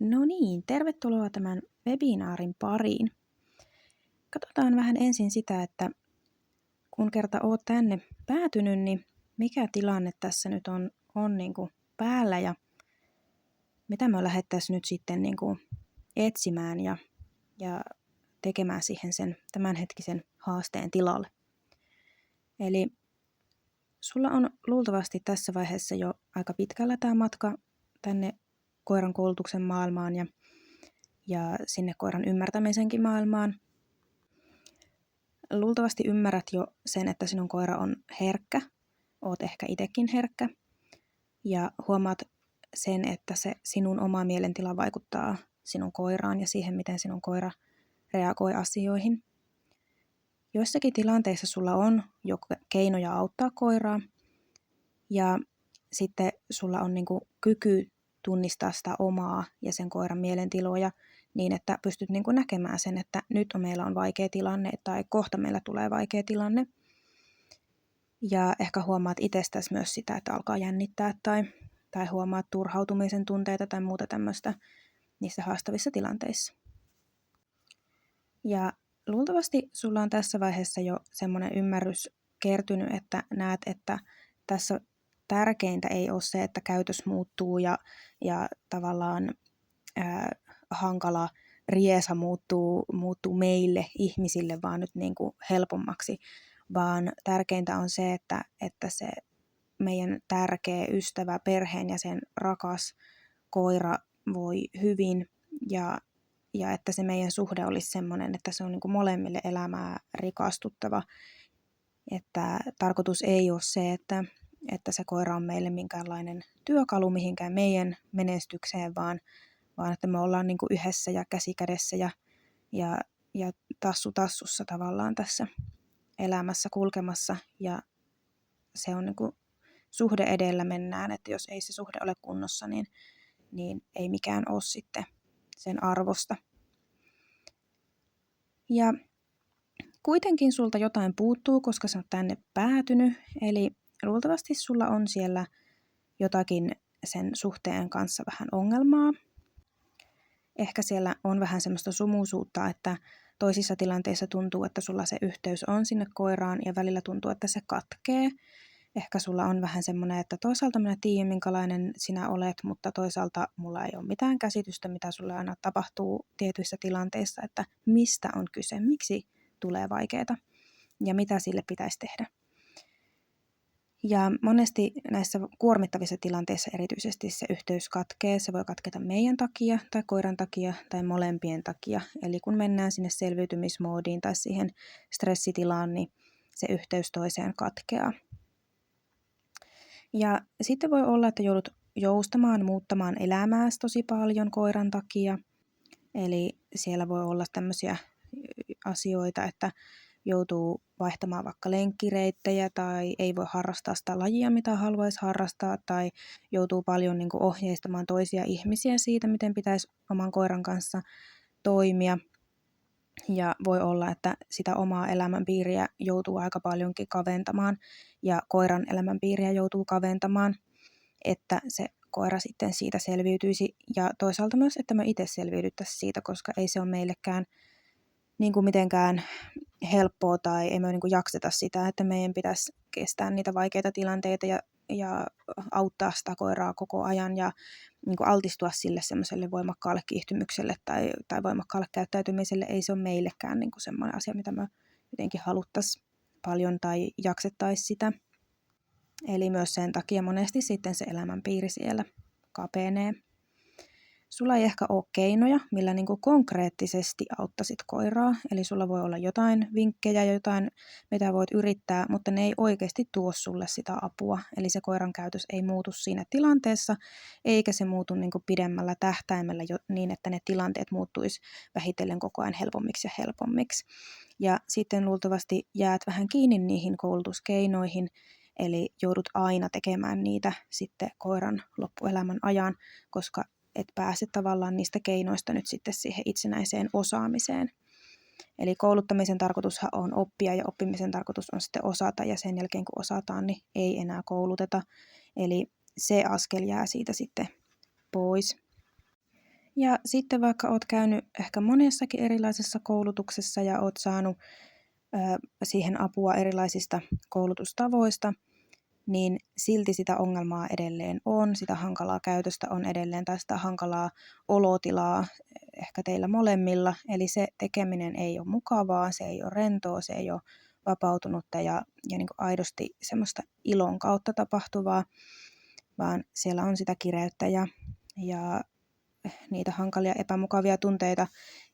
No niin, tervetuloa tämän webinaarin pariin. Katsotaan vähän ensin sitä, että kun kerta oot tänne päätynyt, niin mikä tilanne tässä nyt on niin kuin päällä ja mitä me lähdettäisiin nyt sitten niin kuin etsimään ja tekemään siihen sen tämänhetkisen haasteen tilalle. Eli sulla on luultavasti tässä vaiheessa jo aika pitkällä tämä matka tänne koiran koulutuksen maailmaan ja sinne koiran ymmärtämisenkin maailmaan. Luultavasti ymmärrät jo sen, että sinun koira on herkkä, oot ehkä itsekin herkkä, ja huomaat sen, että se sinun oma mielentila vaikuttaa sinun koiraan ja siihen, miten sinun koira reagoi asioihin. Joissakin tilanteissa sulla on jo keinoja auttaa koiraa, ja sitten sulla on niinku kyky tunnistaa sitä omaa ja sen koiran mielentiloja niin, että pystyt niinku näkemään sen, että nyt meillä on vaikea tilanne tai kohta meillä tulee vaikea tilanne. Ja ehkä huomaat itsestäsi myös sitä, että alkaa jännittää tai huomaat turhautumisen tunteita tai muuta tämmöistä niissä haastavissa tilanteissa. Ja luultavasti sulla on tässä vaiheessa jo semmoinen ymmärrys kertynyt, että näet, että tässä tärkeintä ei ole se, että käytös muuttuu ja tavallaan hankala riesa muuttuu meille ihmisille vaan nyt niin kuin helpommaksi, vaan tärkeintä on se, että se meidän tärkeä ystävä, perheenjäsen, rakas koira voi hyvin ja että se meidän suhde olisi sellainen, että se on niin kuin molemmille elämää rikastuttava. Että tarkoitus ei ole se, että se koira on meille minkäänlainen työkalu mihinkään meidän menestykseen, vaan että me ollaan niin kuin yhdessä ja käsi kädessä ja tassu tassussa tavallaan tässä elämässä kulkemassa. Ja se on niin kuin suhde edellä mennään, että jos ei se suhde ole kunnossa, niin ei mikään ole sitten sen arvosta. Ja kuitenkin sulta jotain puuttuu, koska sä oot tänne päätynyt, eli luultavasti sulla on siellä jotakin sen suhteen kanssa vähän ongelmaa. Ehkä siellä on vähän semmoista sumuisuutta, että toisissa tilanteissa tuntuu, että sulla se yhteys on sinne koiraan ja välillä tuntuu, että se katkee. Ehkä sulla on vähän semmoinen, että toisaalta minä tiedän, minkälainen sinä olet, mutta toisaalta mulla ei ole mitään käsitystä, mitä sulle aina tapahtuu tietyissä tilanteissa, että mistä on kyse, miksi tulee vaikeaa ja mitä sille pitäisi tehdä. Ja monesti näissä kuormittavissa tilanteissa erityisesti se yhteys katkee. Se voi katketa meidän takia tai koiran takia tai molempien takia. Eli kun mennään sinne selviytymismoodiin tai siihen stressitilaan, niin se yhteys toiseen katkeaa. Ja sitten voi olla, että joudut joustamaan, muuttamaan elämääsi tosi paljon koiran takia. Eli siellä voi olla tämmöisiä asioita, että joutuu vaihtamaan vaikka lenkkireittejä tai ei voi harrastaa sitä lajia, mitä haluaisi harrastaa, tai joutuu paljon niin kuin ohjeistamaan toisia ihmisiä siitä, miten pitäisi oman koiran kanssa toimia. Ja voi olla, että sitä omaa elämänpiiriä joutuu aika paljonkin kaventamaan ja koiran elämänpiiriä joutuu kaventamaan, että se koira sitten siitä selviytyisi ja toisaalta myös, että me itse selviydyttäisiin siitä, koska ei se ole meillekään niin kuin mitenkään helppoa tai ei me niin kuin jakseta sitä, että meidän pitäisi kestää niitä vaikeita tilanteita ja auttaa sitä koiraa koko ajan ja niin kuin altistua sille semmoiselle voimakkaalle kiihtymykselle tai voimakkaalle käyttäytymiselle. Ei se ole meillekään niin kuin semmoinen asia, mitä me jotenkin haluttaisiin paljon tai jaksettaisiin sitä. Eli myös sen takia monesti sitten se elämänpiiri siellä kapenee. Sulla ei ehkä ole keinoja, millä niin kuin konkreettisesti auttaisit koiraa. Eli sulla voi olla jotain vinkkejä ja jotain, mitä voit yrittää, mutta ne ei oikeasti tuo sulle sitä apua. Eli se koiran käytös ei muutu siinä tilanteessa, eikä se muutu niin kuin pidemmällä tähtäimellä niin, että ne tilanteet muuttuisi vähitellen koko ajan helpommiksi ja helpommiksi. Ja sitten luultavasti jäät vähän kiinni niihin koulutuskeinoihin, eli joudut aina tekemään niitä sitten koiran loppuelämän ajan, koska et pääse tavallaan niistä keinoista nyt sitten siihen itsenäiseen osaamiseen. Eli kouluttamisen tarkoitushan on oppia ja oppimisen tarkoitus on sitten osata ja sen jälkeen kun osataan, niin ei enää kouluteta. Eli se askel jää siitä sitten pois. Ja sitten vaikka oot käynyt ehkä monessakin erilaisessa koulutuksessa ja oot saanut siihen apua erilaisista koulutustavoista, niin silti sitä ongelmaa edelleen on, sitä hankalaa käytöstä on edelleen tai sitä hankalaa olotilaa ehkä teillä molemmilla. Eli se tekeminen ei ole mukavaa, se ei ole rentoa, se ei ole vapautunutta ja niin kuin aidosti semmoista ilon kautta tapahtuvaa, vaan siellä on sitä kireyttä ja niitä hankalia epämukavia tunteita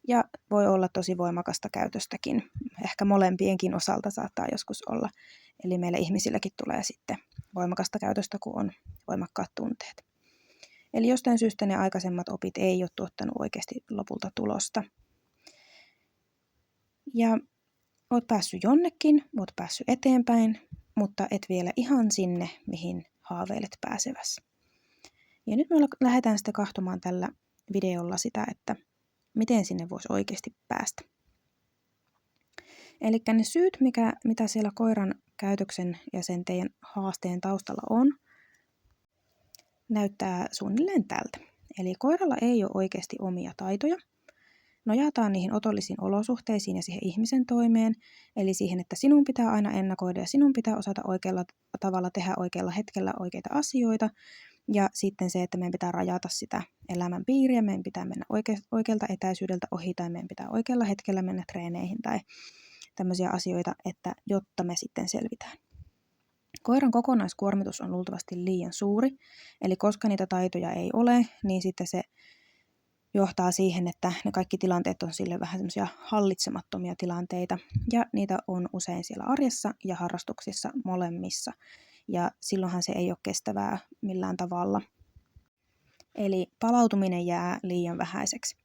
ja voi olla tosi voimakasta käytöstäkin. Ehkä molempienkin osalta saattaa joskus olla. Eli meille ihmisilläkin tulee sitten voimakasta käytöstä, kun on voimakkaat tunteet. Eli jostain syystä ne aikaisemmat opit ei ole tuottanut oikeasti lopulta tulosta. Ja oot päässyt jonnekin, oot päässyt eteenpäin, mutta et vielä ihan sinne, mihin haaveilet pääsevässä. Ja nyt me lähdetään sitten katsomaan tällä videolla sitä, että miten sinne voisi oikeasti päästä. Eli ne syyt, mitä siellä koiran käytöksen ja sen teidän haasteen taustalla on, näyttää suunnilleen tältä. Eli koiralla ei ole oikeasti omia taitoja. Nojataan niihin otollisiin olosuhteisiin ja siihen ihmisen toimeen, eli siihen, että sinun pitää aina ennakoida ja sinun pitää osata oikealla tavalla tehdä oikealla hetkellä oikeita asioita. Ja sitten se, että meidän pitää rajata sitä elämän piiriä, meidän pitää mennä oikealta etäisyydeltä ohi tai meidän pitää oikealla hetkellä mennä treeneihin tai tämmöisiä asioita, että jotta me sitten selvitään. Koiran kokonaiskuormitus on luultavasti liian suuri, eli koska niitä taitoja ei ole, niin sitten se johtaa siihen, että ne kaikki tilanteet on sille vähän semmoisia hallitsemattomia tilanteita, ja niitä on usein siellä arjessa ja harrastuksissa molemmissa, ja silloinhan se ei ole kestävää millään tavalla. Eli palautuminen jää liian vähäiseksi.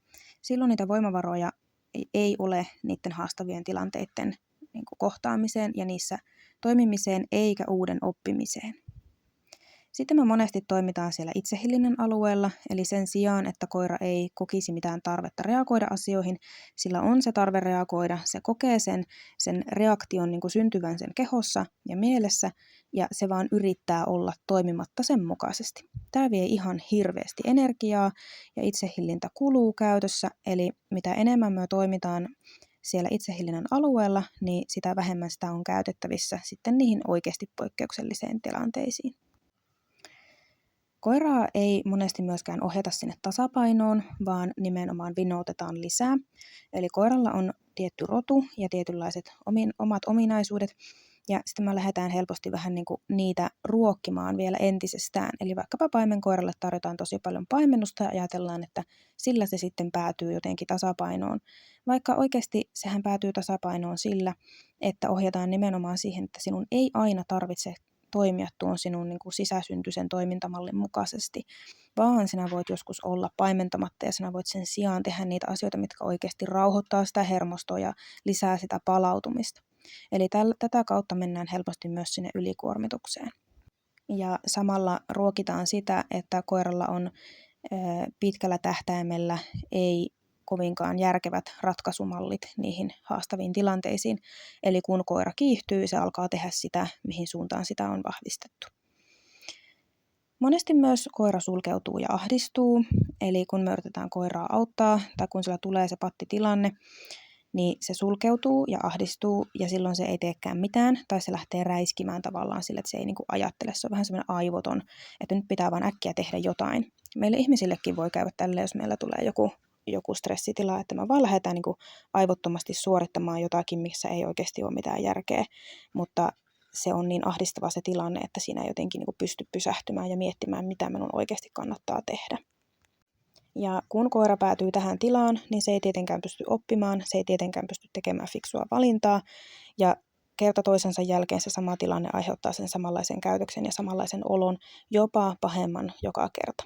Silloin niitä voimavaroja ei ole niiden haastavien tilanteiden kohtaamiseen ja niissä toimimiseen eikä uuden oppimiseen. Sitten me monesti toimitaan siellä itsehillinnän alueella, eli sen sijaan, että koira ei kokisi mitään tarvetta reagoida asioihin, sillä on se tarve reagoida, se kokee sen reaktion syntyvän sen kehossa ja mielessä, ja se vaan yrittää olla toimimatta sen mukaisesti. Tämä vie ihan hirveästi energiaa, ja itsehillintä kuluu käytössä, eli mitä enemmän me toimitaan siellä itsehillinnän alueella, niin sitä vähemmän sitä on käytettävissä sitten niihin oikeasti poikkeuksellisiin tilanteisiin. Koiraa ei monesti myöskään ohjata sinne tasapainoon, vaan nimenomaan vinoutetaan lisää. Eli koiralla on tietty rotu ja tietynlaiset omat ominaisuudet, ja sitten me lähdetään helposti vähän niitä ruokkimaan vielä entisestään. Eli vaikkapa paimenkoiralle tarjotaan tosi paljon paimennusta ja ajatellaan, että sillä se sitten päätyy jotenkin tasapainoon. Vaikka oikeasti sehän päätyy tasapainoon sillä, että ohjataan nimenomaan siihen, että sinun ei aina tarvitse toimia tuon sinun sisäsyntyisen toimintamallin mukaisesti, vaan sinä voit joskus olla paimentamatta ja sinä voit sen sijaan tehdä niitä asioita, mitkä oikeasti rauhoittaa sitä hermostoa ja lisää sitä palautumista. Eli tätä kautta mennään helposti myös sinne ylikuormitukseen. Ja samalla ruokitaan sitä, että koiralla on pitkällä tähtäimellä ei kovinkaan järkevät ratkaisumallit niihin haastaviin tilanteisiin. Eli kun koira kiihtyy, se alkaa tehdä sitä, mihin suuntaan sitä on vahvistettu. Monesti myös koira sulkeutuu ja ahdistuu, eli kun me yritetään koiraa auttaa tai kun sillä tulee se pattitilanne, niin se sulkeutuu ja ahdistuu ja silloin se ei teekään mitään tai se lähtee räiskimään tavallaan sille, että se ei ajattele. Se on vähän semmoinen aivoton, että nyt pitää vaan äkkiä tehdä jotain. Meille ihmisillekin voi käydä tälleen, jos meillä tulee joku stressitila, että me vaan lähdetään aivottomasti suorittamaan jotakin, missä ei oikeasti ole mitään järkeä, mutta se on niin ahdistava se tilanne, että siinä ei jotenkin pysty pysähtymään ja miettimään, mitä minun oikeasti kannattaa tehdä. Ja kun koira päätyy tähän tilaan, niin se ei tietenkään pysty oppimaan, se ei tietenkään pysty tekemään fiksua valintaa, ja kerta toisensa jälkeen se sama tilanne aiheuttaa sen samanlaisen käytöksen ja samanlaisen olon, jopa pahemman joka kerta.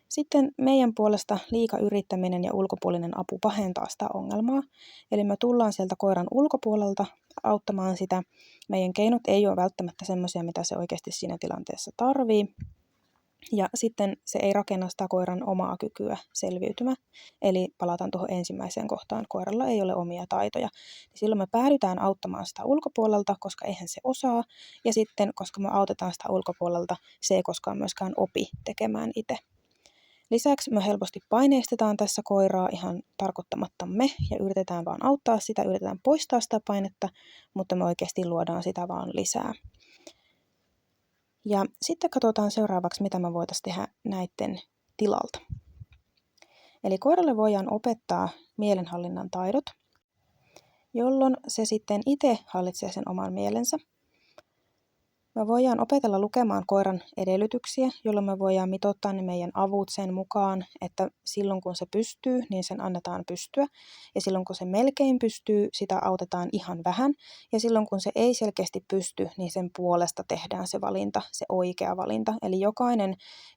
Sitten meidän puolesta liika yrittäminen ja ulkopuolinen apu pahentaa sitä ongelmaa, eli me tullaan sieltä koiran ulkopuolelta auttamaan sitä. Meidän keinot ei ole välttämättä semmoisia, mitä se oikeasti siinä tilanteessa tarvii. Ja sitten se ei rakenna sitä koiran omaa kykyä selviytymään. Eli palataan tuohon ensimmäiseen kohtaan, koiralla ei ole omia taitoja. Silloin me päädytään auttamaan sitä ulkopuolelta, koska eihän se osaa. Ja sitten, koska me autetaan sitä ulkopuolelta, se ei koskaan myöskään opi tekemään itse. Lisäksi me helposti paineistetaan tässä koiraa ihan tarkoittamattamme ja yritetään vaan auttaa sitä, yritetään poistaa sitä painetta, mutta me oikeasti luodaan sitä vaan lisää. Ja sitten katsotaan seuraavaksi, mitä me voitaisiin tehdä näiden tilalta. Eli koiralle voidaan opettaa mielenhallinnan taidot, jolloin se sitten itse hallitsee sen oman mielensä. Me voidaan opetella lukemaan koiran edellytyksiä, jolloin me voidaan mitoittaa ne meidän avut sen mukaan, että silloin kun se pystyy, niin sen annetaan pystyä. Ja silloin kun se melkein pystyy, sitä autetaan ihan vähän. Ja silloin kun se ei selkeästi pysty, niin sen puolesta tehdään se valinta, se oikea valinta. Eli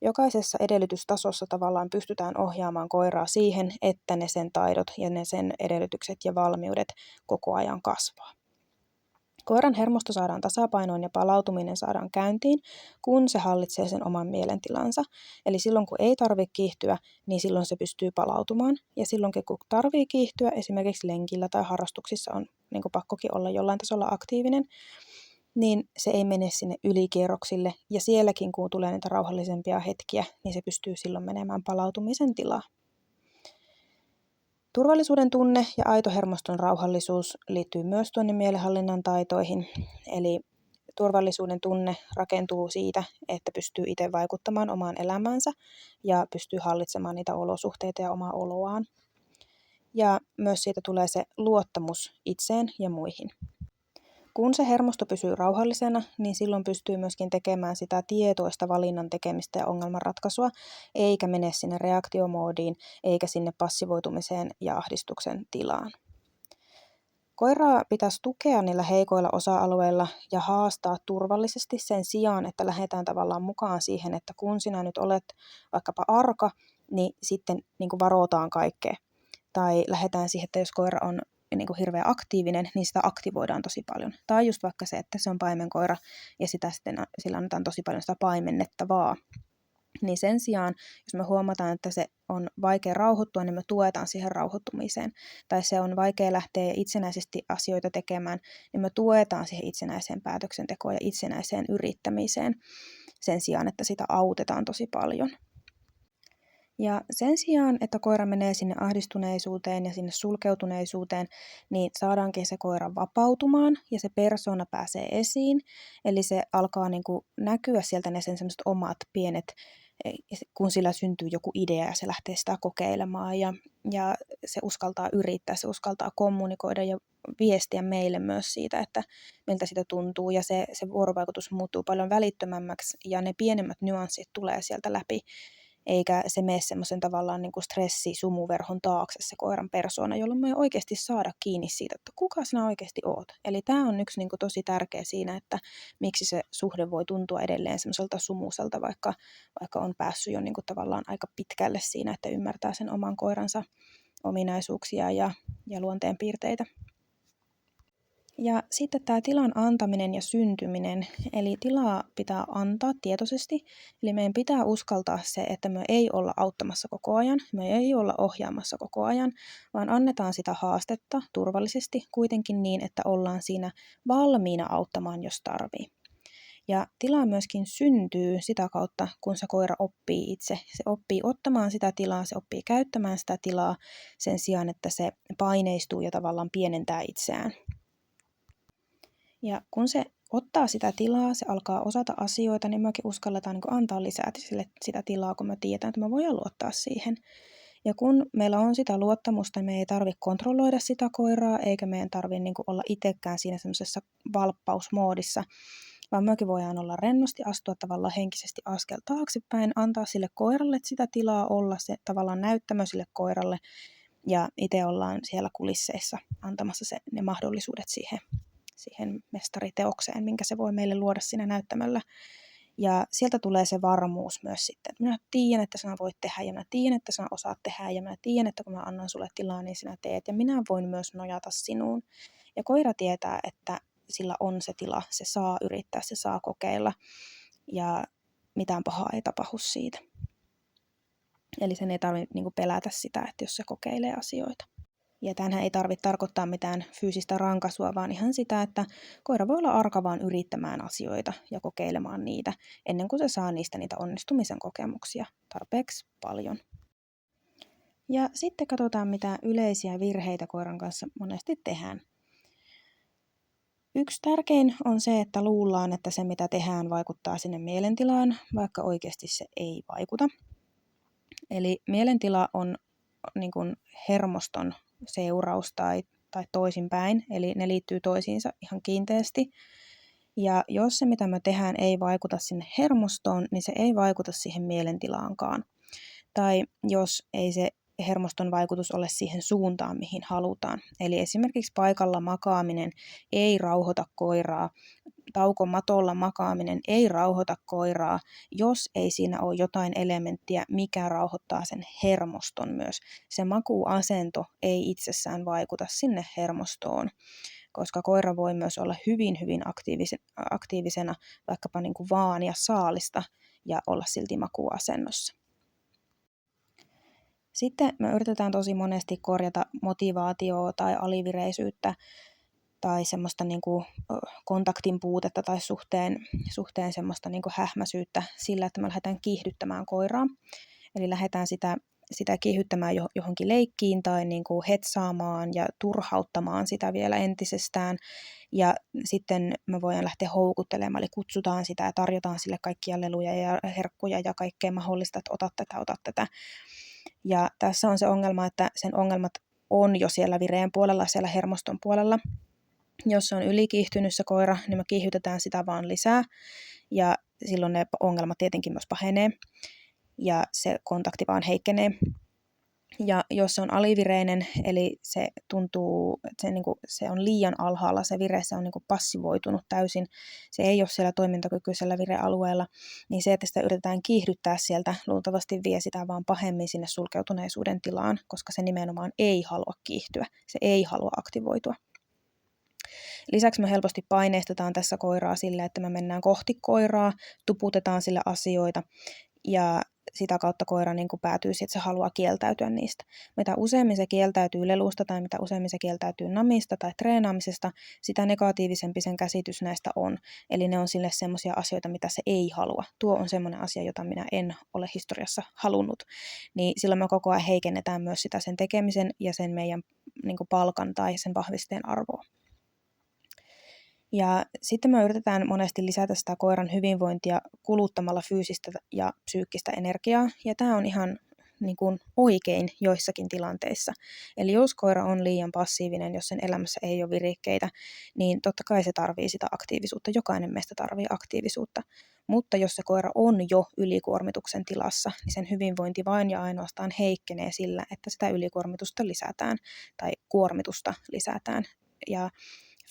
jokaisessa edellytystasossa tavallaan pystytään ohjaamaan koiraa siihen, että ne sen taidot ja ne sen edellytykset ja valmiudet koko ajan kasvaa. Koiran hermosto saadaan tasapainoon ja palautuminen saadaan käyntiin, kun se hallitsee sen oman mielentilansa. Eli silloin kun ei tarvitse kiihtyä, niin silloin se pystyy palautumaan. Ja silloin kun tarvitsee kiihtyä, esimerkiksi lenkillä tai harrastuksissa on niin kuin pakkokin olla jollain tasolla aktiivinen, niin se ei mene sinne ylikierroksille. Ja sielläkin kun tulee niitä rauhallisempia hetkiä, niin se pystyy silloin menemään palautumisen tilaan. Turvallisuuden tunne ja aito hermoston rauhallisuus liittyy myös tuonne mielenhallinnan taitoihin. Eli turvallisuuden tunne rakentuu siitä, että pystyy itse vaikuttamaan omaan elämäänsä ja pystyy hallitsemaan niitä olosuhteita ja omaa oloaan. Ja myös siitä tulee se luottamus itseen ja muihin. Kun se hermosto pysyy rauhallisena, niin silloin pystyy myöskin tekemään sitä tietoista valinnan tekemistä ja ongelmanratkaisua, eikä mene sinne reaktiomoodiin, eikä sinne passivoitumiseen ja ahdistuksen tilaan. Koiraa pitäisi tukea niillä heikoilla osa-alueilla ja haastaa turvallisesti sen sijaan, että lähdetään tavallaan mukaan siihen, että kun sinä nyt olet vaikkapa arka, niin sitten niin kuin varotaan kaikkea. Tai lähdetään siihen, että jos koira on niin kuin hirveän aktiivinen, niin sitä aktivoidaan tosi paljon. Tai just vaikka se, että se on paimenkoira ja sillä annetaan tosi paljon sitä paimennettavaa. Niin sen sijaan, jos me huomataan, että se on vaikea rauhoittua, niin me tuetaan siihen rauhoittumiseen. Tai se on vaikea lähteä itsenäisesti asioita tekemään, niin me tuetaan siihen itsenäiseen päätöksentekoon ja itsenäiseen yrittämiseen sen sijaan, että sitä autetaan tosi paljon. Ja sen sijaan, että koira menee sinne ahdistuneisuuteen ja sinne sulkeutuneisuuteen, niin saadaankin se koira vapautumaan ja se persoona pääsee esiin. Eli se alkaa niin kuin näkyä sieltä ne sen semmoiset omat pienet, kun sillä syntyy joku idea ja se lähtee sitä kokeilemaan ja se uskaltaa yrittää, se uskaltaa kommunikoida ja viestiä meille myös siitä, että miltä sitä tuntuu ja se vuorovaikutus muuttuu paljon välittömämmäksi ja ne pienemmät nyanssit tulee sieltä läpi. Eikä se mene semmoisen tavallaan niin kuin stressisumuverhon taakse se koiran persoona, jolloin me ei oikeasti saada kiinni siitä, että kuka sinä oikeasti oot. Eli tämä on yksi niin kuin tosi tärkeä siinä, että miksi se suhde voi tuntua edelleen semmoiselta sumuiselta, vaikka on päässyt jo niin kuin tavallaan aika pitkälle siinä, että ymmärtää sen oman koiransa ominaisuuksia ja luonteenpiirteitä. Ja sitten tämä tilan antaminen ja syntyminen, eli tilaa pitää antaa tietoisesti, eli meidän pitää uskaltaa se, että me ei olla auttamassa koko ajan, me ei olla ohjaamassa koko ajan, vaan annetaan sitä haastetta turvallisesti kuitenkin niin, että ollaan siinä valmiina auttamaan, jos tarvii. Ja tila myöskin syntyy sitä kautta, kun se koira oppii itse. Se oppii ottamaan sitä tilaa, se oppii käyttämään sitä tilaa sen sijaan, että se paineistuu ja tavallaan pienentää itseään. Ja kun se ottaa sitä tilaa, se alkaa osata asioita, niin mekin uskalletaan niin kuin antaa lisää sille sitä tilaa, kun me tiedetään, että me voidaan luottaa siihen. Ja kun meillä on sitä luottamusta, me ei tarvitse kontrolloida sitä koiraa, eikä meidän tarvitse niin kuin olla itsekään siinä semmoisessa valppausmoodissa, vaan mekin voidaan olla rennosti, astua tavallaan henkisesti askel taaksepäin, antaa sille koiralle sitä tilaa olla, se tavallaan näyttämö sille koiralle, ja itse ollaan siellä kulisseissa antamassa ne mahdollisuudet siihen mestariteokseen, minkä se voi meille luoda siinä näyttämällä. Ja sieltä tulee se varmuus myös sitten, että minä tiedän, että sinä voit tehdä ja minä tiedän, että sinä osaat tehdä ja minä tiedän, että kun mä annan sulle tilaa, niin sinä teet ja minä voin myös nojata sinuun. Ja koira tietää, että sillä on se tila, se saa yrittää, se saa kokeilla ja mitään pahaa ei tapahdu siitä. Eli sen ei tarvitse pelätä sitä, että jos se kokeilee asioita. Ja tämähän ei tarvitse tarkoittaa mitään fyysistä rankaisua, vaan ihan sitä, että koira voi olla arka vaan yrittämään asioita ja kokeilemaan niitä, ennen kuin se saa niitä onnistumisen kokemuksia tarpeeksi paljon. Ja sitten katsotaan, mitä yleisiä virheitä koiran kanssa monesti tehdään. Yksi tärkein on se, että luullaan, että se mitä tehdään vaikuttaa sinne mielentilaan, vaikka oikeasti se ei vaikuta. Eli mielentila on niin kuin hermoston seuraus tai toisinpäin, eli ne liittyy toisiinsa ihan kiinteästi. Ja jos se mitä me tehdään ei vaikuta sinne hermostoon, niin se ei vaikuta siihen mielentilaankaan. Tai jos ei se hermoston vaikutus ole siihen suuntaan, mihin halutaan. Eli esimerkiksi paikalla makaaminen ei rauhoita koiraa, taukomatolla makaaminen ei rauhoita koiraa, jos ei siinä ole jotain elementtiä, mikä rauhoittaa sen hermoston myös. Se makuasento ei itsessään vaikuta sinne hermostoon, koska koira voi myös olla hyvin aktiivisena vaikkapa niin kuin vaania saalista ja olla silti makuasennossa. Sitten me yritetään tosi monesti korjata motivaatiota tai alivireisyyttä tai semmoista niin kuin kontaktin puutetta tai suhteen semmoista niin kuin hähmäisyyttä sillä, että me lähdetään kiihdyttämään koiraa. Eli lähdetään sitä kiihdyttämään johonkin leikkiin tai niin kuin hetsaamaan ja turhauttamaan sitä vielä entisestään. Ja sitten me voidaan lähteä houkuttelemaan, eli kutsutaan sitä ja tarjotaan sille kaikkia leluja ja herkkuja ja kaikkea mahdollista, että ota tätä. Ja tässä on se ongelma, että sen ongelmat on jo siellä vireen puolella, siellä hermoston puolella. Jos se on ylikiihtynyt se koira, niin me kiihdytetään sitä vaan lisää ja silloin ne ongelmat tietenkin myös pahenee ja se kontakti vaan heikkenee. Ja jos se on alivireinen, eli se tuntuu, että se on liian alhaalla, se vire, se on passivoitunut täysin, se ei ole siellä toimintakykyisellä virealueella, niin se, että sitä yritetään kiihdyttää sieltä, luultavasti vie sitä vaan pahemmin sinne sulkeutuneisuuden tilaan, koska se nimenomaan ei halua kiihtyä, se ei halua aktivoitua. Lisäksi me helposti paineistetaan tässä koiraa sillä, että me mennään kohti koiraa, tuputetaan sille asioita ja sitä kautta koira niin kuin päätyy siihen, että se haluaa kieltäytyä niistä. Mitä useammin se kieltäytyy lelusta tai mitä useammin se kieltäytyy namista tai treenaamisesta, sitä negatiivisempi sen käsitys näistä on. Eli ne on sille semmoisia asioita, mitä se ei halua. Tuo on semmoinen asia, jota minä en ole historiassa halunnut. Niin silloin me koko ajan heikennetään myös sitä sen tekemisen ja sen meidän niin kuin palkan tai sen vahvisteen arvoa. Ja sitten me yritetään monesti lisätä sitä koiran hyvinvointia kuluttamalla fyysistä ja psyykkistä energiaa, ja tämä on ihan niin kuin oikein joissakin tilanteissa. Eli jos koira on liian passiivinen, jos sen elämässä ei ole virikkeitä, niin totta kai se tarvitsee sitä aktiivisuutta. Jokainen meistä tarvitsee aktiivisuutta. Mutta jos se koira on jo ylikuormituksen tilassa, niin sen hyvinvointi vain ja ainoastaan heikkenee sillä, että sitä ylikuormitusta lisätään tai kuormitusta lisätään. Ja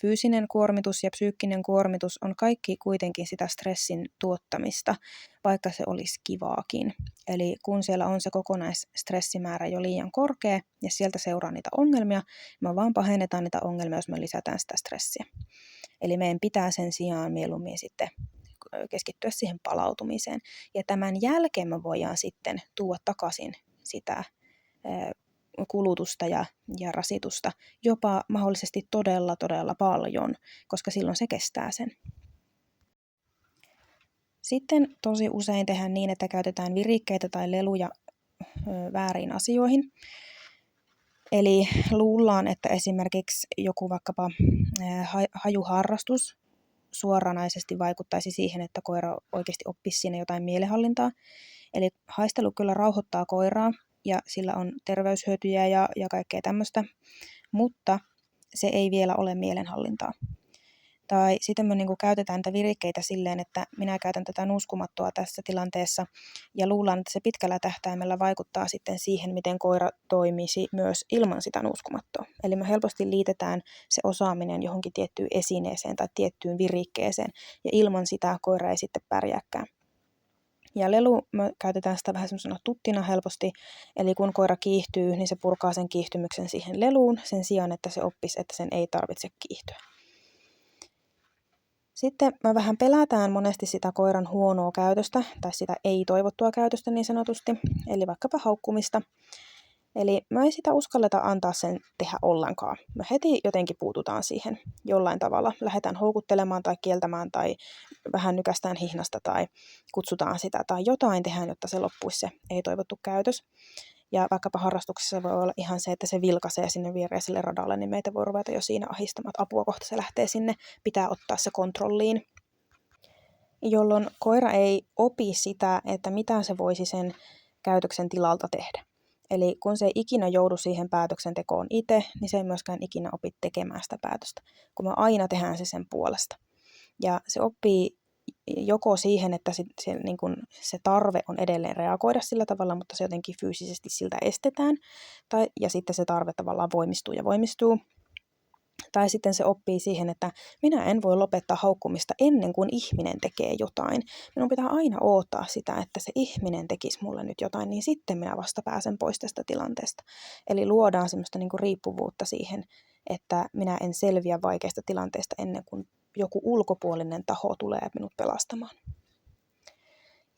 fyysinen kuormitus ja psyykkinen kuormitus on kaikki kuitenkin sitä stressin tuottamista, vaikka se olisi kivaakin. Eli kun siellä on se kokonaisstressimäärä jo liian korkea ja sieltä seuraa niitä ongelmia, me vaan pahennetaan niitä ongelmia, jos me lisätään sitä stressiä. Eli meidän pitää sen sijaan mieluummin sitten keskittyä siihen palautumiseen. Ja tämän jälkeen me voidaan sitten tuoda takaisin sitä kulutusta ja rasitusta, jopa mahdollisesti todella paljon, koska silloin se kestää sen. Sitten tosi usein tehdään niin, että käytetään virikkeitä tai leluja väärin asioihin. Eli luullaan, että esimerkiksi joku vaikkapa hajuharrastus suoranaisesti vaikuttaisi siihen, että koira oikeasti oppisi siinä jotain mielenhallintaa. Eli haistelu kyllä rauhoittaa koiraa, ja sillä on terveyshyötyjä ja kaikkea tämmöistä, mutta se ei vielä ole mielenhallintaa. Tai sitten me käytetään näitä virikkeitä silleen, että minä käytän tätä nuuskumattoa tässä tilanteessa ja luulen, että se pitkällä tähtäimellä vaikuttaa sitten siihen, miten koira toimisi myös ilman sitä nuuskumattoa. Eli me helposti liitetään se osaaminen johonkin tiettyyn esineeseen tai tiettyyn virikkeeseen ja ilman sitä koira ei sitten pärjääkään. Ja lelu, me käytetään sitä vähän semmoisena tuttina helposti, eli kun koira kiihtyy, niin se purkaa sen kiihtymyksen siihen leluun sen sijaan, että se oppisi, että sen ei tarvitse kiihtyä. Sitten me vähän pelätään monesti sitä koiran huonoa käytöstä tai sitä ei-toivottua käytöstä niin sanotusti, eli vaikkapa haukkumista. Eli me ei sitä uskalleta antaa sen tehdä ollenkaan. Me heti jotenkin puututaan siihen jollain tavalla. Lähdetään houkuttelemaan tai kieltämään tai vähän nykästään hihnasta tai kutsutaan sitä tai jotain tehdään, jotta se loppuisi se ei-toivottu käytös. Ja vaikkapa harrastuksessa voi olla ihan se, että se vilkaisee sinne viereiselle radalle, niin meitä voi ruveta jo siinä ahistamaan, että apua kohta se lähtee sinne, pitää ottaa se kontrolliin. Jolloin koira ei opi sitä, että mitä se voisi sen käytöksen tilalta tehdä. Eli kun se ei ikinä joudu siihen päätöksentekoon itse, niin se ei myöskään ikinä opi tekemään sitä päätöstä, kun me aina tehdään se sen puolesta. Ja se oppii joko siihen, että se tarve on edelleen reagoida sillä tavalla, mutta se jotenkin fyysisesti siltä estetään, ja sitten se tarve tavallaan voimistuu ja voimistuu. Tai sitten se oppii siihen, että minä en voi lopettaa haukkumista ennen kuin ihminen tekee jotain. Minun pitää aina odottaa sitä, että se ihminen tekisi mulle nyt jotain, niin sitten minä vasta pääsen pois tästä tilanteesta. Eli luodaan semmoista riippuvuutta siihen, että minä en selviä vaikeista tilanteista ennen kuin joku ulkopuolinen taho tulee minut pelastamaan.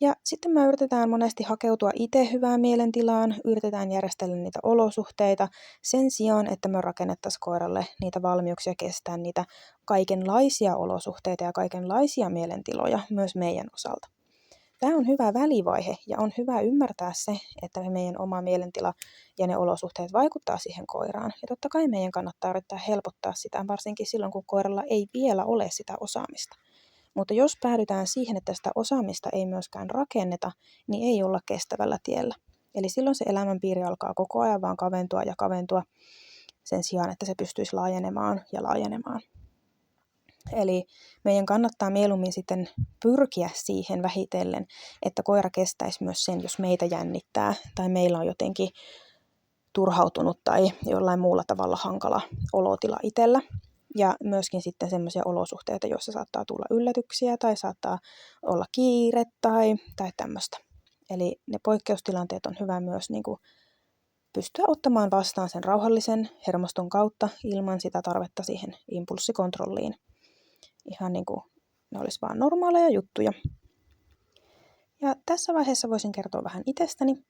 Ja sitten me yritetään monesti hakeutua itse hyvään mielentilaan, yritetään järjestellä niitä olosuhteita sen sijaan, että me rakennettaisiin koiralle niitä valmiuksia kestää niitä kaikenlaisia olosuhteita ja kaikenlaisia mielentiloja myös meidän osalta. Tämä on hyvä välivaihe ja on hyvä ymmärtää se, että meidän oma mielentila ja ne olosuhteet vaikuttaa siihen koiraan. Ja totta kai meidän kannattaa yrittää helpottaa sitä, varsinkin silloin, kun koiralla ei vielä ole sitä osaamista. Mutta jos päädytään siihen, että sitä osaamista ei myöskään rakenneta, niin ei olla kestävällä tiellä. Eli silloin se elämänpiiri alkaa koko ajan vaan kaventua ja kaventua sen sijaan, että se pystyisi laajenemaan ja laajenemaan. Eli meidän kannattaa mieluummin sitten pyrkiä siihen vähitellen, että koira kestäisi myös sen, jos meitä jännittää tai meillä on jotenkin turhautunut tai jollain muulla tavalla hankala olotila itsellä. Ja myöskin sitten semmoisia olosuhteita, joissa saattaa tulla yllätyksiä tai saattaa olla kiire tai tämmöistä. Eli ne poikkeustilanteet on hyvä myös pystyä ottamaan vastaan sen rauhallisen hermoston kautta ilman sitä tarvetta siihen impulssikontrolliin. Ihan niin kuin ne olisi vaan normaaleja juttuja. Ja tässä vaiheessa voisin kertoa vähän itsestäni.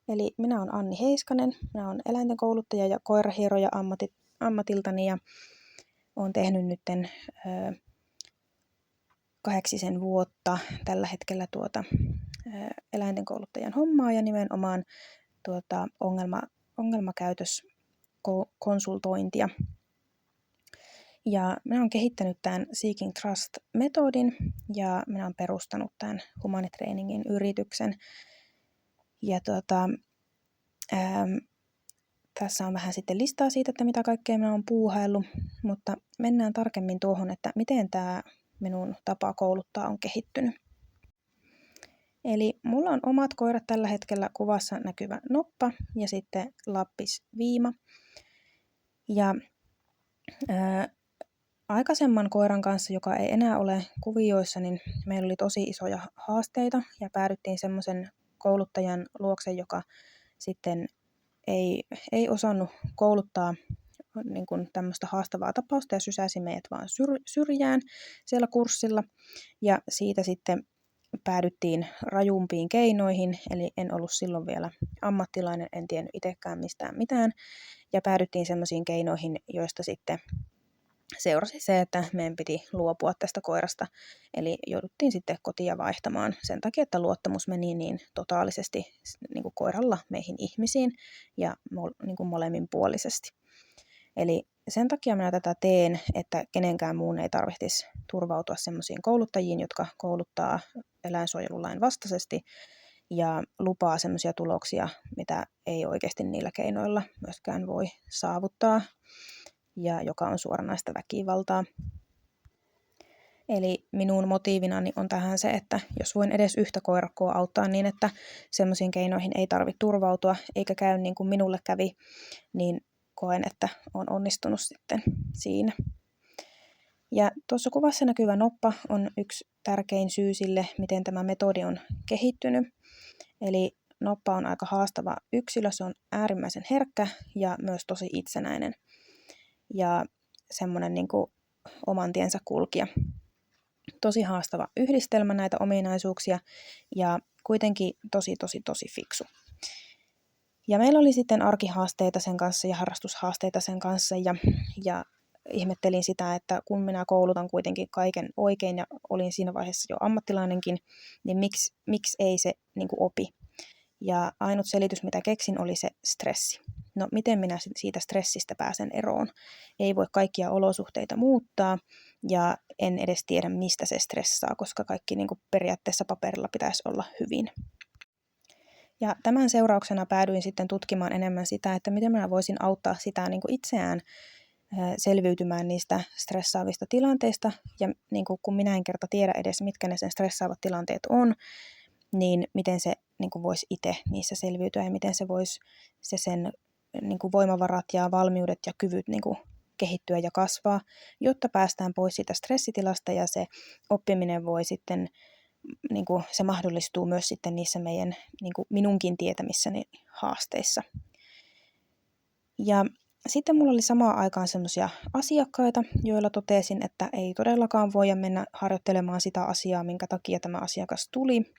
Eli minä olen Anni Heiskanen, minä olen eläinten kouluttaja ja koirahieroja ammatiltani ja olen tehnyt nyt 8 vuotta tällä hetkellä eläinten kouluttajan hommaa ja nimenomaan ongelmakäytöskonsultointia. Ja minä olen kehittänyt tämän Seeking Trust-metodin ja minä olen perustanut tämän Humanitrainingin yrityksen. Ja tässä on vähän sitten listaa siitä, että mitä kaikkea minä olen puuhaillut, mutta mennään tarkemmin tuohon, että miten tämä minun tapa kouluttaa on kehittynyt. Eli mulla on omat koirat tällä hetkellä kuvassa näkyvä Noppa ja sitten Lappis Viima. Ja aikaisemman koiran kanssa, joka ei enää ole kuvioissa, niin meillä oli tosi isoja haasteita ja päädyttiin semmoisen kouluttajan luokse, joka sitten ei osannut kouluttaa niin kuin tämmöistä haastavaa tapausta ja sysäsi meidät vaan syrjään siellä kurssilla. Ja siitä sitten päädyttiin rajumpiin keinoihin, eli en ollut silloin vielä ammattilainen, en tiennyt itsekään mistään mitään. Ja päädyttiin semmoisiin keinoihin, joista sitten seurasi se, että meidän piti luopua tästä koirasta. Eli jouduttiin sitten kotia vaihtamaan sen takia, että luottamus meni niin totaalisesti niin kuin koiralla meihin ihmisiin ja niin kuin molemminpuolisesti. Eli sen takia minä tätä teen, että kenenkään muun ei tarvitsisi turvautua semmoisiin kouluttajiin, jotka kouluttaa eläinsuojelulain vastaisesti ja lupaa semmoisia tuloksia, mitä ei oikeasti niillä keinoilla myöskään voi saavuttaa ja joka on suoranaista väkivaltaa. Eli minun motiivinani on tähän se, että jos voin edes yhtä koirakkoa auttaa niin, että semmoisiin keinoihin ei tarvitse turvautua eikä käy niin kuin minulle kävi, niin koen, että olen onnistunut sitten siinä. Ja tuossa kuvassa näkyvä Noppa on yksi tärkein syy sille, miten tämä metodi on kehittynyt. Eli Noppa on aika haastava yksilö, se on äärimmäisen herkkä ja myös tosi itsenäinen. Ja semmoinen niin kuin oman tiensä kulkija. Tosi haastava yhdistelmä näitä ominaisuuksia ja kuitenkin tosi fiksu. Ja meillä oli sitten arkihaasteita sen kanssa ja harrastushaasteita sen kanssa ja ihmettelin sitä, että kun minä koulutan kuitenkin kaiken oikein ja olin siinä vaiheessa jo ammattilainenkin, niin miksi ei se niin kuin opi. Ja ainut selitys, mitä keksin, oli se stressi. No miten minä siitä stressistä pääsen eroon? Ei voi kaikkia olosuhteita muuttaa ja en edes tiedä, mistä se stressaa, koska kaikki niin kuin periaatteessa paperilla pitäisi olla hyvin. Ja tämän seurauksena päädyin sitten tutkimaan enemmän sitä, että miten minä voisin auttaa sitä niin kuin itseään selviytymään niistä stressaavista tilanteista. Ja niin kuin, kun minä en kerta tiedä edes, mitkä ne sen stressaavat tilanteet on, niin miten se niin kuin voisi itse niissä selviytyä ja miten se voisi sen niin kuin voimavarat ja valmiudet ja kyvyt niin kuin kehittyä ja kasvaa, jotta päästään pois siitä stressitilasta ja se oppiminen voi sitten, niin kuin se mahdollistuu myös sitten niissä meidän niin kuin minunkin tietämissäni haasteissa. Ja sitten mulla oli samaan aikaan semmoisia asiakkaita, joilla totesin, että ei todellakaan voida mennä harjoittelemaan sitä asiaa, minkä takia tämä asiakas tuli,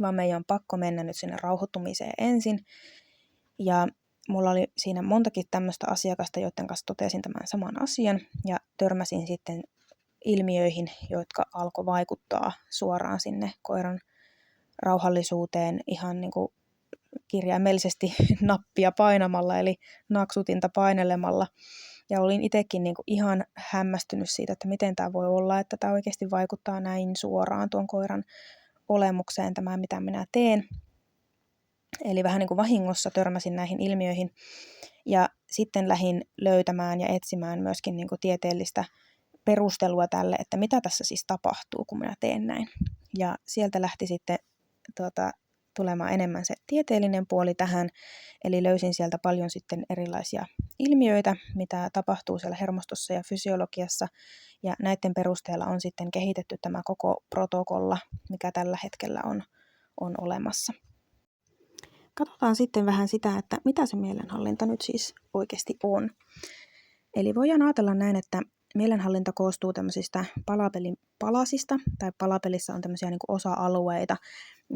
vaan meidän on pakko mennä nyt sinne rauhoittumiseen ensin. Ja mulla oli siinä montakin tämmöistä asiakasta, joiden kanssa totesin tämän saman asian ja törmäsin sitten ilmiöihin, jotka alkoi vaikuttaa suoraan sinne koiran rauhallisuuteen ihan niin kuin kirjaimellisesti nappia painamalla, eli naksutinta painelemalla. Ja olin itsekin niin kuin ihan hämmästynyt siitä, että miten tämä voi olla, että tämä oikeasti vaikuttaa näin suoraan tuon koiran olemukseen, tämä mitä minä teen. Eli vähän niin kuin vahingossa törmäsin näihin ilmiöihin. Ja sitten lähdin löytämään ja etsimään myöskin niin kuin tieteellistä perustelua tälle, että mitä tässä siis tapahtuu, kun minä teen näin. Ja sieltä lähti sitten tulemaan enemmän se tieteellinen puoli tähän, eli löysin sieltä paljon sitten erilaisia ilmiöitä, mitä tapahtuu siellä hermostossa ja fysiologiassa, ja näiden perusteella on sitten kehitetty tämä koko protokolla, mikä tällä hetkellä on olemassa. Katsotaan sitten vähän sitä, että mitä se mielenhallinta nyt siis oikeasti on. Eli voidaan ajatella näin, että mielenhallinta koostuu tämmöisistä palapelin palasista, tai palapelissä on tämmöisiä niin kuin osa-alueita,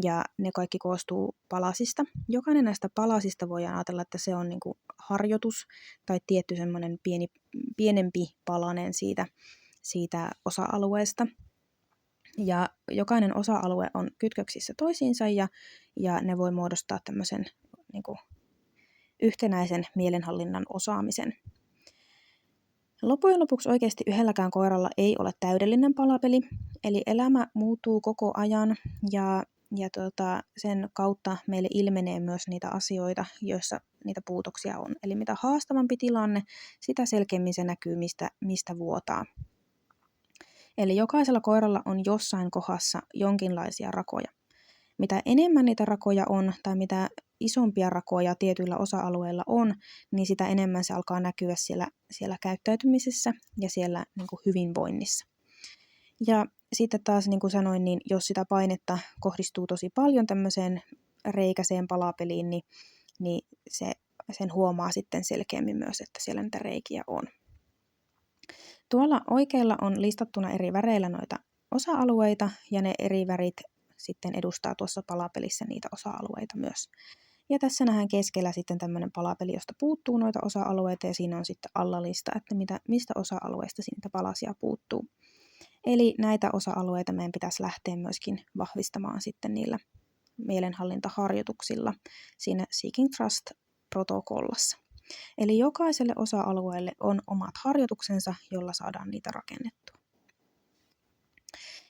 ja ne kaikki koostuu palasista. Jokainen näistä palasista voidaan ajatella, että se on niin kuin harjoitus, tai tietty semmoinen pienempi palanen siitä osa-alueesta. Ja jokainen osa-alue on kytköksissä toisiinsa, ja ne voi muodostaa tämmöisen niin kuin yhtenäisen mielenhallinnan osaamisen. Loppujen lopuksi oikeasti yhdelläkään koiralla ei ole täydellinen palapeli, eli elämä muuttuu koko ajan ja sen kautta meille ilmenee myös niitä asioita, joissa niitä puutoksia on. Eli mitä haastavampi tilanne, sitä selkeämmin se näkyy, mistä vuotaa. Eli jokaisella koiralla on jossain kohdassa jonkinlaisia rakoja. Mitä enemmän niitä rakoja on tai mitä isompia rakoja tietyillä osa-alueilla on, niin sitä enemmän se alkaa näkyä siellä käyttäytymisessä ja siellä niin kuin hyvinvoinnissa. Ja sitten taas, niin kuin sanoin, niin jos sitä painetta kohdistuu tosi paljon tämmöiseen reikäiseen palapeliin, niin sen huomaa sitten selkeämmin myös, että siellä niitä reikiä on. Tuolla oikealla on listattuna eri väreillä noita osa-alueita, ja ne eri värit sitten edustaa tuossa palapelissä niitä osa-alueita myös. Ja tässä nähdään keskellä sitten tämmöinen palapeli, josta puuttuu noita osa-alueita, ja siinä on sitten alla lista, että mistä osa-alueista siitä palasia puuttuu. Eli näitä osa-alueita meidän pitäisi lähteä myöskin vahvistamaan sitten niillä mielenhallintaharjoituksilla siinä Seeking Trust-protokollassa. Eli jokaiselle osa-alueelle on omat harjoituksensa, jolla saadaan niitä rakennettua.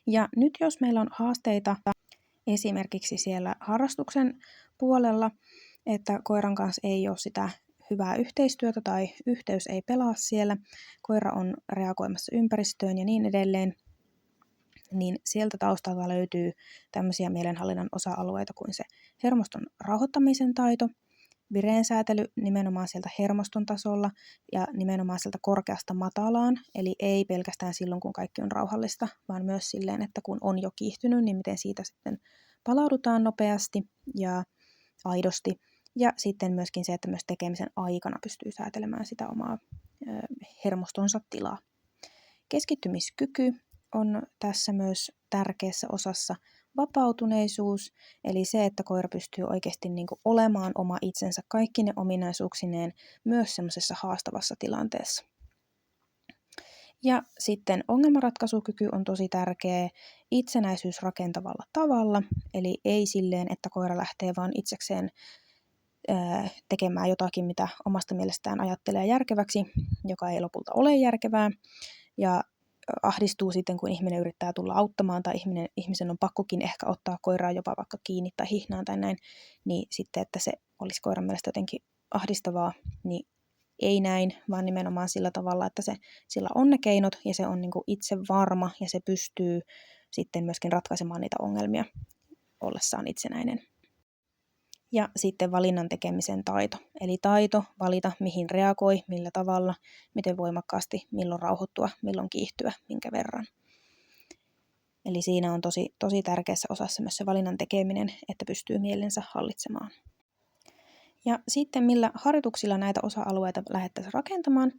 Ja nyt jos meillä on haasteita esimerkiksi siellä harrastuksen puolella, että koiran kanssa ei ole sitä hyvää yhteistyötä tai yhteys ei pelaa siellä, koira on reagoimassa ympäristöön ja niin edelleen, niin sieltä taustalta löytyy tämmöisiä mielenhallinnan osa-alueita kuin se hermoston rauhoittamisen taito, vireensäätely nimenomaan sieltä hermoston tasolla ja nimenomaan sieltä korkeasta matalaan, eli ei pelkästään silloin, kun kaikki on rauhallista, vaan myös silleen, että kun on jo kiihtynyt, niin miten siitä sitten palaudutaan nopeasti ja aidosti. Ja sitten myöskin se, että myös tekemisen aikana pystyy säätelemään sitä omaa hermostonsa tilaa. Keskittymiskyky on tässä myös tärkeässä osassa, vapautuneisuus, eli se, että koira pystyy oikeasti niin kuin olemaan oma itsensä kaikki ne ominaisuuksineen myös semmoisessa haastavassa tilanteessa. Ja sitten ongelmanratkaisukyky on tosi tärkeä, itsenäisyys rakentavalla tavalla, eli ei silleen, että koira lähtee vaan itsekseen tekemään jotakin, mitä omasta mielestään ajattelee järkeväksi, joka ei lopulta ole järkevää, ja ahdistuu sitten, kun ihminen yrittää tulla auttamaan, tai ihmisen on pakkokin ehkä ottaa koiraa jopa vaikka kiinni tai hihnaan tai näin, niin sitten, että se olisi koiran mielestä jotenkin ahdistavaa, niin ei näin, vaan nimenomaan sillä tavalla, että sillä on ne keinot, ja se on niin kuin itse varma, ja se pystyy sitten myöskin ratkaisemaan niitä ongelmia ollessaan itsenäinen. Ja sitten valinnan tekemisen taito. Eli taito valita, mihin reagoi, millä tavalla, miten voimakkaasti, milloin rauhoittua, milloin kiihtyä, minkä verran. Eli siinä on tosi tärkeässä osassa myös se valinnan tekeminen, että pystyy mielensä hallitsemaan. Ja sitten millä harjoituksilla näitä osa-alueita lähdettäisiin rakentamaan,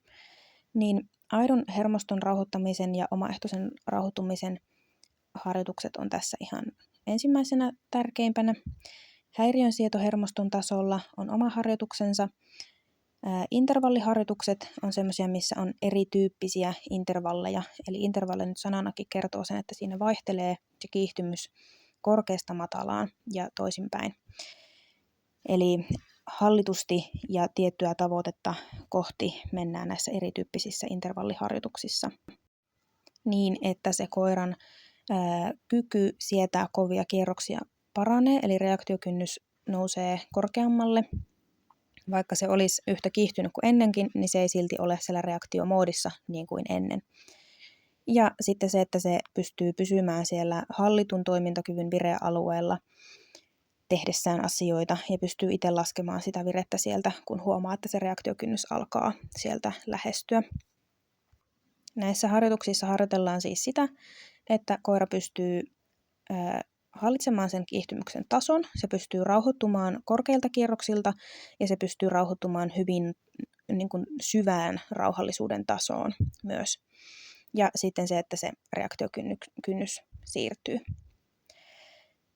niin aidon hermoston rauhoittamisen ja omaehtoisen rauhoittumisen harjoitukset on tässä ihan ensimmäisenä tärkeimpänä. Häiriönsieto hermoston tasolla on oma harjoituksensa. Intervalliharjoitukset on sellaisia, missä on erityyppisiä intervalleja. Eli intervalli nyt sananakin kertoo sen, että siinä vaihtelee se kiihtymys korkeasta matalaan ja toisinpäin. Eli hallitusti ja tiettyä tavoitetta kohti mennään näissä erityyppisissä intervalliharjoituksissa niin, että se koiran kyky sietää kovia kierroksia paranee, eli reaktiokynnys nousee korkeammalle. Vaikka se olisi yhtä kiihtynyt kuin ennenkin, niin se ei silti ole siellä reaktiomoodissa niin kuin ennen. Ja sitten se, että se pystyy pysymään siellä hallitun toimintakyvyn virealueella tehdessään asioita ja pystyy itse laskemaan sitä virettä sieltä, kun huomaa, että se reaktiokynnys alkaa sieltä lähestyä. Näissä harjoituksissa harjoitellaan siis sitä, että koira pystyy hallitsemaan sen kiihtymyksen tason, se pystyy rauhoittumaan korkeilta kierroksilta ja se pystyy rauhoittumaan hyvin niin kuin syvään rauhallisuuden tasoon myös. Ja sitten se, että se reaktiokynnys siirtyy.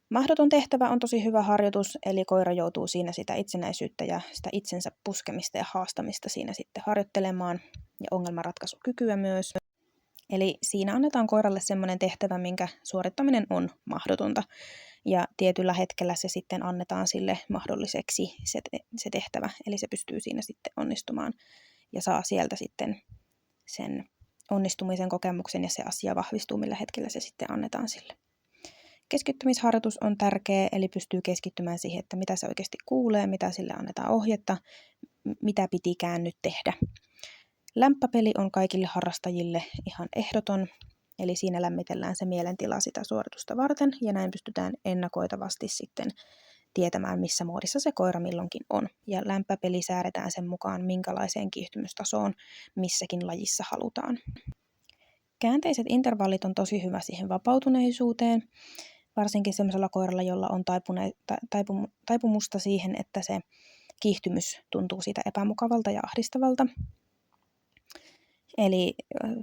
Mahdoton tehtävä on tosi hyvä harjoitus, eli koira joutuu siinä sitä itsenäisyyttä ja sitä itsensä puskemista ja haastamista siinä sitten harjoittelemaan ja ongelmanratkaisukykyä myös. Eli siinä annetaan koiralle sellainen tehtävä, minkä suorittaminen on mahdotonta. Ja tietyllä hetkellä se sitten annetaan sille mahdolliseksi se tehtävä. Eli se pystyy siinä sitten onnistumaan ja saa sieltä sitten sen onnistumisen kokemuksen ja se asia vahvistuu, millä hetkellä se sitten annetaan sille. Keskittymisharjoitus on tärkeä, eli pystyy keskittymään siihen, että mitä se oikeasti kuulee, mitä sille annetaan ohjetta, mitä pitikään nyt tehdä. Lämpöpeli on kaikille harrastajille ihan ehdoton, eli siinä lämmitellään se mielentila sitä suoritusta varten, ja näin pystytään ennakoitavasti sitten tietämään, missä muodissa se koira milloinkin on. Ja lämpöpeli säädetään sen mukaan, minkälaiseen kiihtymystasoon missäkin lajissa halutaan. Käänteiset intervallit on tosi hyvä siihen vapautuneisuuteen, varsinkin sellaisella koiralla, jolla on taipumusta siihen, että se kiihtymys tuntuu siitä epämukavalta ja ahdistavalta. Eli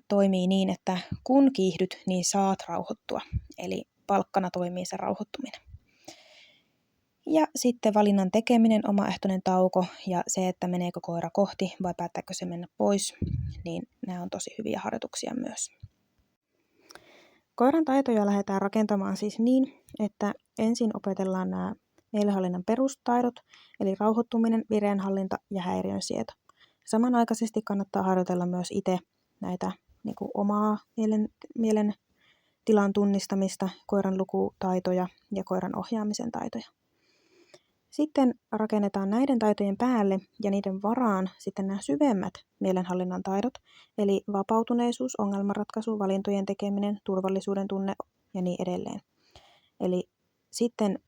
toimii niin, että kun kiihdyt, niin saat rauhoittua. Eli palkkana toimii se rauhoittuminen. Ja sitten valinnan tekeminen, omaehtoinen tauko ja se, että meneekö koira kohti vai päättääkö se mennä pois, niin nämä on tosi hyviä harjoituksia myös. Koiran taitoja lähdetään rakentamaan siis niin, että ensin opetellaan nämä mielihallinnan perustaidot, eli rauhoittuminen, vireenhallinta ja häiriönsieto. Samanaikaisesti kannattaa harjoitella myös itse näitä niin kuin omaa mielen tilan tunnistamista, koiran lukutaitoja ja koiran ohjaamisen taitoja. Sitten rakennetaan näiden taitojen päälle ja niiden varaan sitten nämä syvemmät mielenhallinnan taidot, eli vapautuneisuus, ongelmanratkaisu, valintojen tekeminen, turvallisuuden tunne ja niin edelleen. Eli sitten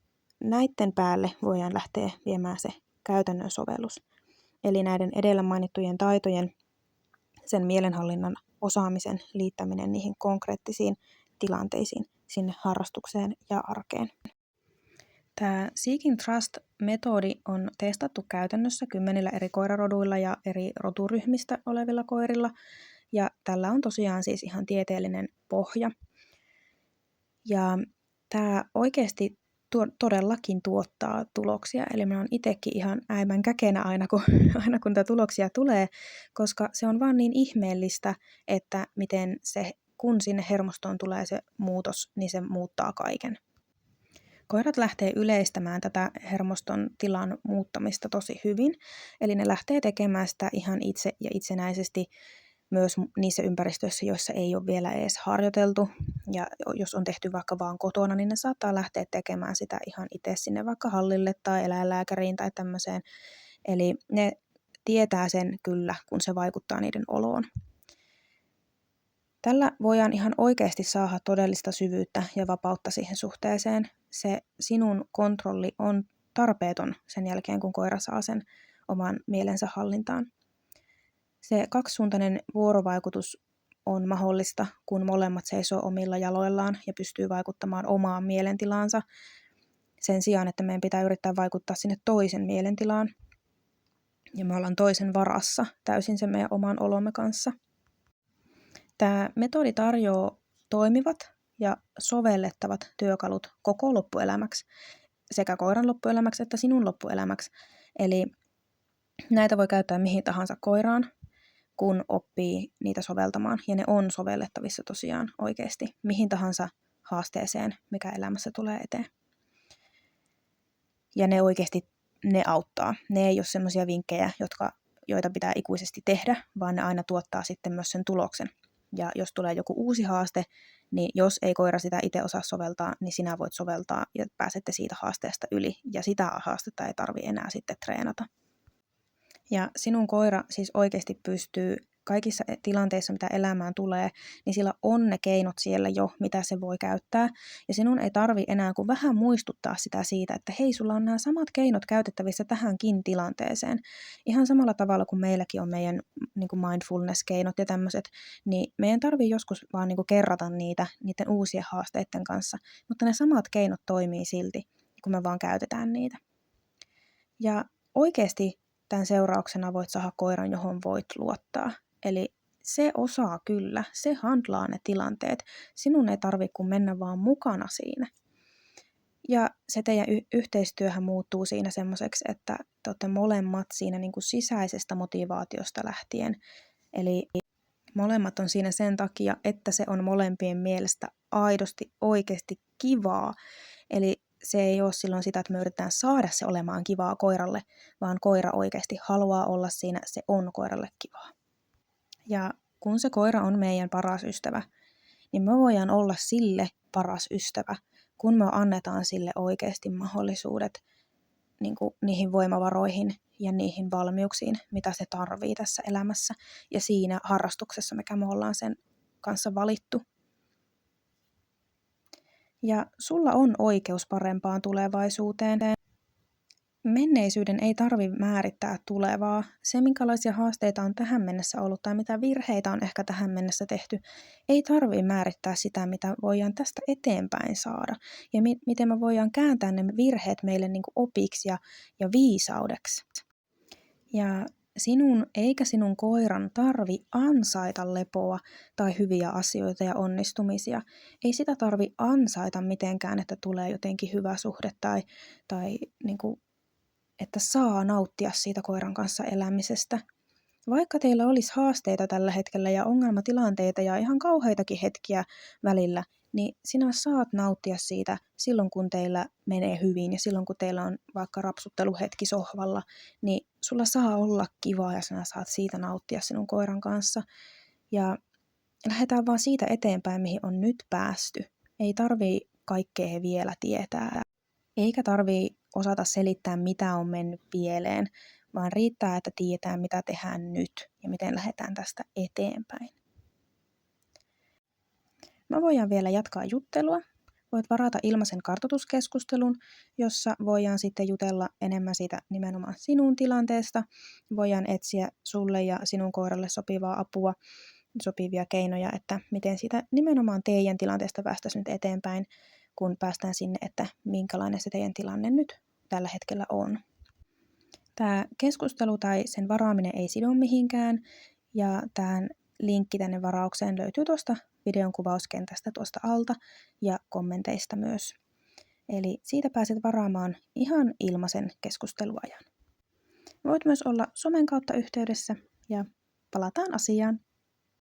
näiden päälle voidaan lähteä viemään se käytännön sovellus. Eli näiden edellä mainittujen taitojen, sen mielenhallinnan osaamisen liittäminen niihin konkreettisiin tilanteisiin, sinne harrastukseen ja arkeen. Tämä Seeking Trust-metodi on testattu käytännössä 10 eri koiraroduilla ja eri roturyhmistä olevilla koirilla, ja tällä on tosiaan siis ihan tieteellinen pohja. Ja Tämä oikeasti todellakin tuottaa tuloksia, eli mä oon itsekin ihan äimän käkenä aina kun tätä tuloksia tulee, koska se on vaan niin ihmeellistä, että miten kun sinne hermostoon tulee se muutos, niin se muuttaa kaiken. Koirat lähtee yleistämään tätä hermoston tilan muuttamista tosi hyvin, eli ne lähtee tekemään sitä ihan itse ja itsenäisesti myös niissä ympäristöissä, joissa ei ole vielä edes harjoiteltu. Ja jos on tehty vaikka vaan kotona, niin ne saattaa lähteä tekemään sitä ihan itse sinne vaikka hallille tai eläinlääkäriin tai tämmöiseen. Eli ne tietää sen kyllä, kun se vaikuttaa niiden oloon. Tällä voidaan ihan oikeasti saada todellista syvyyttä ja vapautta siihen suhteeseen. Se sinun kontrolli on tarpeeton sen jälkeen, kun koira saa sen oman mielensä hallintaan. Se kaksisuuntainen vuorovaikutus on mahdollista, kun molemmat seisoo omilla jaloillaan ja pystyy vaikuttamaan omaan mielentilaansa sen sijaan, että meidän pitää yrittää vaikuttaa sinne toisen mielentilaan. Ja me ollaan toisen varassa täysin sen meidän oman olomme kanssa. Tämä metodi tarjoaa toimivat ja sovellettavat työkalut koko loppuelämäksi, sekä koiran loppuelämäksi että sinun loppuelämäksi. Eli näitä voi käyttää mihin tahansa koiraan, kun oppii niitä soveltamaan. Ja ne on sovellettavissa tosiaan oikeasti mihin tahansa haasteeseen, mikä elämässä tulee eteen. Ja ne oikeasti auttaa. Ne ei ole sellaisia vinkkejä, joita pitää ikuisesti tehdä, vaan ne aina tuottaa sitten myös sen tuloksen. Ja jos tulee joku uusi haaste, niin jos ei koira sitä itse osaa soveltaa, niin sinä voit soveltaa ja pääsette siitä haasteesta yli. Ja sitä haastetta ei tarvitse enää sitten treenata. Ja sinun koira siis oikeasti pystyy kaikissa tilanteissa, mitä elämään tulee, niin sillä on ne keinot siellä jo, mitä se voi käyttää. Ja sinun ei tarvitse enää kuin vähän muistuttaa sitä siitä, että hei, sulla on nämä samat keinot käytettävissä tähänkin tilanteeseen. Ihan samalla tavalla kuin meilläkin on meidän niin kuin mindfulness-keinot ja tämmöiset, niin meidän tarvii joskus vaan niin kuin kerrata niiden uusien haasteiden kanssa. Mutta ne samat keinot toimii silti, kun me vaan käytetään niitä. Ja oikeasti tämän seurauksena voit saada koiran, johon voit luottaa. Eli se osaa kyllä, se handlaa ne tilanteet. Sinun ei tarvitse kuin mennä vaan mukana siinä. Ja se teidän yhteistyöhän muuttuu siinä semmoiseksi, että te olette molemmat siinä niin kuin sisäisestä motivaatiosta lähtien. Eli molemmat on siinä sen takia, että se on molempien mielestä aidosti, oikeasti kivaa. Eli se ei ole silloin sitä, että me yritetään saada se olemaan kivaa koiralle, vaan koira oikeasti haluaa olla siinä, se on koiralle kivaa. Ja kun se koira on meidän paras ystävä, niin me voidaan olla sille paras ystävä, kun me annetaan sille oikeasti mahdollisuudet niin kuin niihin voimavaroihin ja niihin valmiuksiin, mitä se tarvii tässä elämässä ja siinä harrastuksessa, mikä me ollaan sen kanssa valittu. Ja sulla on oikeus parempaan tulevaisuuteen. Menneisyyden ei tarvitse määrittää tulevaa. Se, minkälaisia haasteita on tähän mennessä ollut tai mitä virheitä on ehkä tähän mennessä tehty, ei tarvitse määrittää sitä, mitä voidaan tästä eteenpäin saada. Ja miten me voidaan kääntää ne virheet meille niin kuin opiksi ja viisaudeksi. Ja sinun eikä sinun koiran tarvi ansaita lepoa tai hyviä asioita ja onnistumisia. Ei sitä tarvi ansaita mitenkään, että tulee jotenkin hyvä suhde tai niin kuin, että saa nauttia siitä koiran kanssa elämisestä. Vaikka teillä olisi haasteita tällä hetkellä ja ongelmatilanteita ja ihan kauheitakin hetkiä välillä, niin sinä saat nauttia siitä silloin, kun teillä menee hyvin ja silloin, kun teillä on vaikka rapsutteluhetki sohvalla, niin sulla saa olla kivaa ja sinä saat siitä nauttia sinun koiran kanssa. Ja lähdetään vaan siitä eteenpäin, mihin on nyt päästy. Ei tarvii kaikkea vielä tietää, eikä tarvii osata selittää, mitä on mennyt pieleen, vaan riittää, että tiedetään, mitä tehdään nyt ja miten lähdetään tästä eteenpäin. Mä voidaan vielä jatkaa juttelua. Voit varata ilmaisen kartoituskeskustelun, jossa voidaan sitten jutella enemmän siitä nimenomaan sinun tilanteesta. Voidaan etsiä sulle ja sinun koiralle sopivaa apua, sopivia keinoja, että miten siitä nimenomaan teidän tilanteesta päästäisiin nyt eteenpäin, kun päästään sinne, että minkälainen se teidän tilanne nyt tällä hetkellä on. Tämä keskustelu tai sen varaaminen ei sido mihinkään, ja tämän linkki tänne varaukseen löytyy tuosta videon kuvauskentästä tuosta alta ja kommenteista myös. Eli siitä pääset varaamaan ihan ilmaisen keskusteluajan. Voit myös olla somen kautta yhteydessä ja palataan asiaan.